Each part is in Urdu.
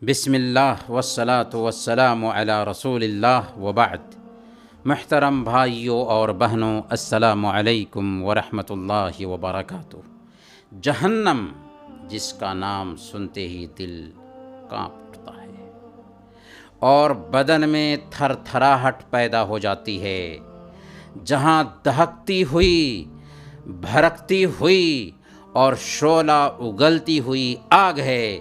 بسم اللہ والصلاة والسلام علی رسول اللہ وبعد۔ محترم بھائیوں اور بہنوں، السلام علیکم ورحمۃ اللہ وبرکاتہ۔ جہنم، جس کا نام سنتے ہی دل کانپ اٹھتا ہے اور بدن میں تھر تھراہٹ پیدا ہو جاتی ہے، جہاں دہکتی ہوئی، بھڑکتی ہوئی اور شعلہ اگلتی ہوئی آگ ہے،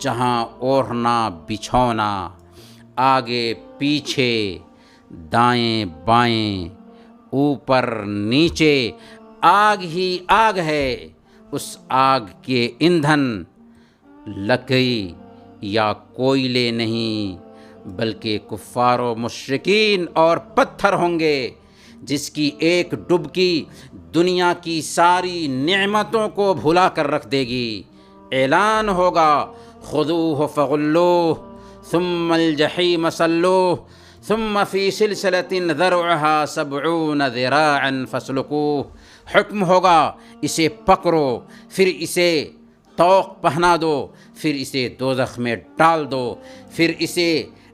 جہاں اوڑھنا بچھونا، آگے پیچھے، دائیں بائیں، اوپر نیچے آگ ہی آگ ہے۔ اس آگ کے ایندھن لکڑی یا کوئلے نہیں بلکہ کفار و مشرکین اور پتھر ہوں گے، جس کی ایک ڈبکی دنیا کی ساری نعمتوں کو بھلا کر رکھ دے گی۔ اعلان ہوگا، خذوہ فغلوہ ثم الجحیم صلوہ ثم فی سلسلۃ ذرعہا 70 ذراعا فاسلکوہ۔ حکم ہوگا، اسے پکڑو، پھر اسے طوق پہنا دو، پھر اسے دوزخ میں ڈال دو، پھر اسے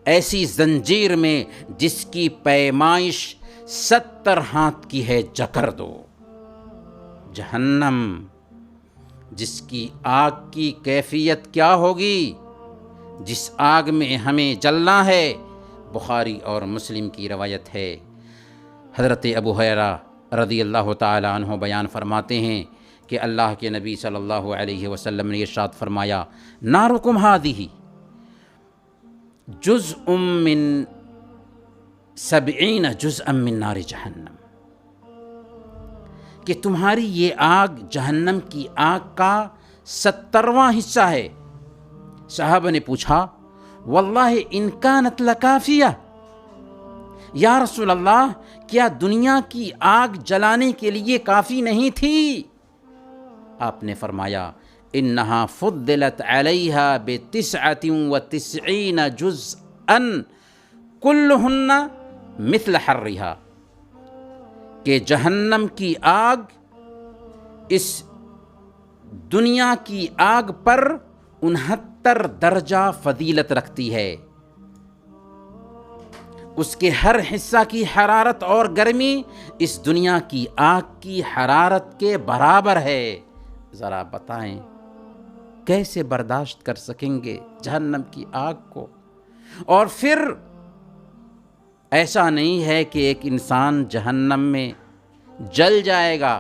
ایسی زنجیر میں جس کی پیمائش 70 ہاتھ کی ہے جکر دو۔ جہنم، جس کی آگ کی کیفیت کیا ہوگی، جس آگ میں ہمیں جلنا ہے، بخاری اور مسلم کی روایت ہے۔ حضرت ابو ہریرہ رضی اللہ تعالی عنہ بیان فرماتے ہیں کہ اللہ کے نبی صلی اللہ علیہ وسلم نے ارشاد فرمایا، نارکم ہذہ جزء من 70 جزءا من نار جہنم، کہ تمہاری یہ آگ جہنم کی آگ کا 70واں حصہ ہے۔ صحابہ نے پوچھا، واللہ ان کانت لکافیہ، یا رسول اللہ، کیا دنیا کی آگ جلانے کے لیے کافی نہیں تھی؟ آپ نے فرمایا، انہا فضلت علیہا ب99 جزءا کلہن مثل حرہا، کہ جہنم کی آگ اس دنیا کی آگ پر 69 درجہ فضیلت رکھتی ہے۔ اس کے ہر حصہ کی حرارت اور گرمی اس دنیا کی آگ کی حرارت کے برابر ہے۔ ذرا بتائیں کیسے برداشت کر سکیں گے جہنم کی آگ کو؟ اور پھر ایسا نہیں ہے کہ ایک انسان جہنم میں جل جائے گا،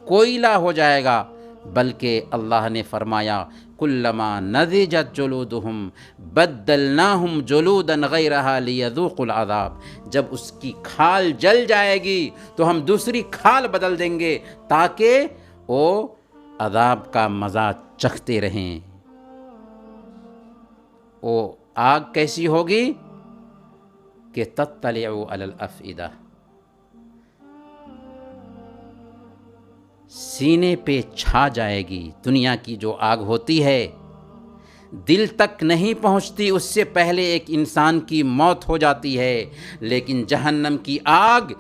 کوئلہ ہو جائے گا، بلکہ اللہ نے فرمایا، کلما نضجت جلودہم بدلناہم جلودا غیرہا لیذوقوا العذاب۔ جب اس کی کھال جل جائے گی تو ہم دوسری کھال بدل دیں گے تاکہ وہ عذاب کا مزہ چکھتے رہیں۔ وہ آگ کیسی ہوگی کہ تطلع علی الافئدہ، سینے پہ چھا جائے گی۔ دنیا کی جو آگ ہوتی ہے دل تک نہیں پہنچتی، اس سے پہلے ایک انسان کی موت ہو جاتی ہے، لیکن جہنم کی آگ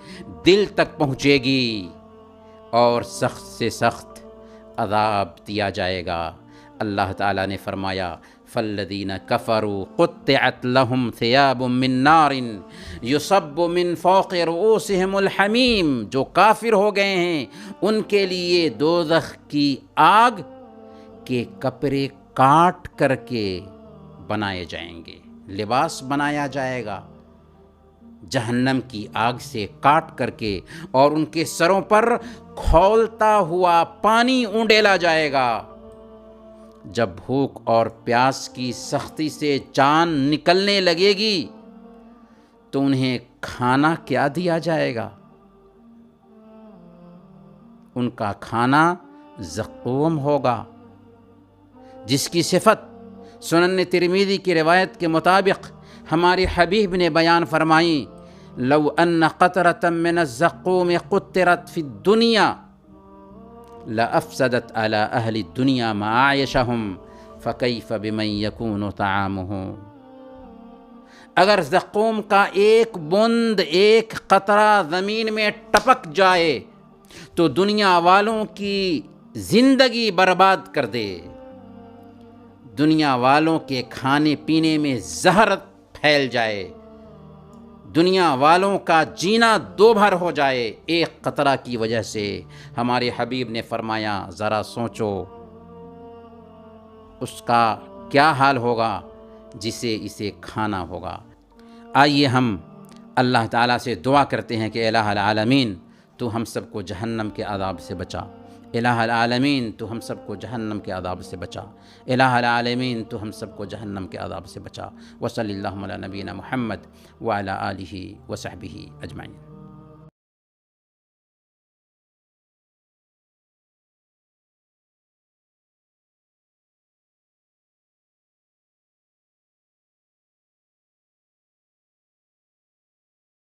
دل تک پہنچے گی اور سخت سے سخت عذاب دیا جائے گا۔ اللہ تعالیٰ نے فرمایا، فالذین کفروا قطعت لهم ثیاب من نار یصب من فوق رؤوسہم الحمیم۔ جو کافر ہو گئے ہیں ان کے لیے دوزخ کی آگ کے کپڑے کاٹ کر کے بنائے جائیں گے، لباس بنایا جائے گا جہنم کی آگ سے کاٹ کر کے، اور ان کے سروں پر کھولتا ہوا پانی اونڈیلا جائے گا۔ جب بھوک اور پیاس کی سختی سے جان نکلنے لگے گی تو انہیں کھانا کیا دیا جائے گا؟ ان کا کھانا زقوم ہوگا، جس کی صفت سنن ترمذی کی روایت کے مطابق ہمارے حبیب نے بیان فرمائی، لو ان قطرة من الزقوم قطرت فی الدنیا لأفسدت على اہل الدنیا معایشہم فکیف بمن یکون طعامہ۔ اگر زقوم کا ایک بوند، ایک قطرہ زمین میں ٹپک جائے تو دنیا والوں کی زندگی برباد کر دے۔ دنیا والوں کے کھانے پینے میں زہر پھیل جائے، دنیا والوں کا جینا دو بھر ہو جائے ایک قطرہ کی وجہ سے۔ ہمارے حبیب نے فرمایا ذرا سوچو اس کا کیا حال ہوگا جسے اسے کھانا ہوگا۔ آئیے ہم اللہ تعالیٰ سے دعا کرتے ہیں کہ الہ العالمین تو ہم سب کو جہنم کے عذاب سے بچا، الہ العالمین تو ہم سب کو جہنم کے عذاب سے بچا، الہ العالمین تو ہم سب کو جہنم کے عذاب سے بچا۔ وصلی اللہ علی نبینا محمد وعلی آلہ وصحبہ اجمعین۔